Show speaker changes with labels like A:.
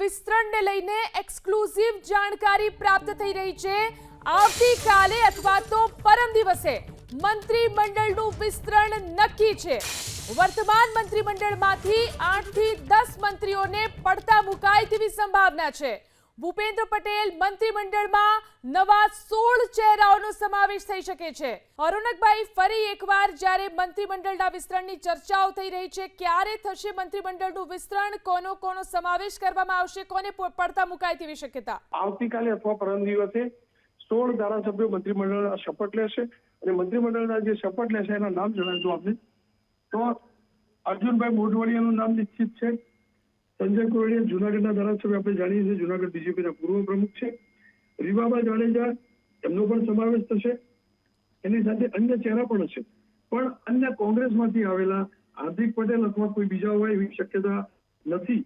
A: વિસ્તરણને લઈને એક્સક્લુઝિવ જાણકારી પ્રાપ્ત થઈ રહી છે। આવતીકાલે અથવા તો પરમ દિવસે મંત્રીમંડળનું વિસ્તરણ નક્કી છે। વર્તમાન મંત્રીમંડળમાંથી 8 થી 10 મંત્રીઓને પડતા મુકાય તેવી સંભાવના છે। ભૂપેન્દ્ર પટેલ મંત્રીમંડળમાં નવા 16 ચહેરાઓનો સમાવેશ થઈ શકે છે। અરુણકભાઈ, ફરી એકવાર જ્યારે મંત્રીમંડળના વિસ્તરણની ચર્ચાઓ થઈ રહી છે, ક્યારે થશે મંત્રીમંડળનું વિસ્તરણ, કોનો સમાવેશ કરવામાં આવશે, કોને પડતા મુકાય તેવી શક્યતા?
B: આવતીકાલે અથવા પરમ દિવસે 16 ધારાસભ્યો મંત્રીમંડળના શપથ લેશે અને મંત્રીમંડળના જે શપથ લેશે એના નામ જણાવી દઉં આપને તો અર્જુનભાઈ મોઢવાડિયાનું નામ નિશ્ચિત છે। સંજય કોરડિયા જૂનાગઢના ધારાસભ્ય આપણે જાણીએ છીએ, જૂનાગઢ બીજેપીના પૂર્વ પ્રમુખ છે। રીવાબા જાડેજા એમનો પણ સમાવેશ થશે, એની સાથે અન્ય ચહેરા પણ હશે, પણ અન્ય કોંગ્રેસમાંથી આવેલા હાર્દિક પટેલ અથવા કોઈ બીજા હોય એવી શક્યતા નથી।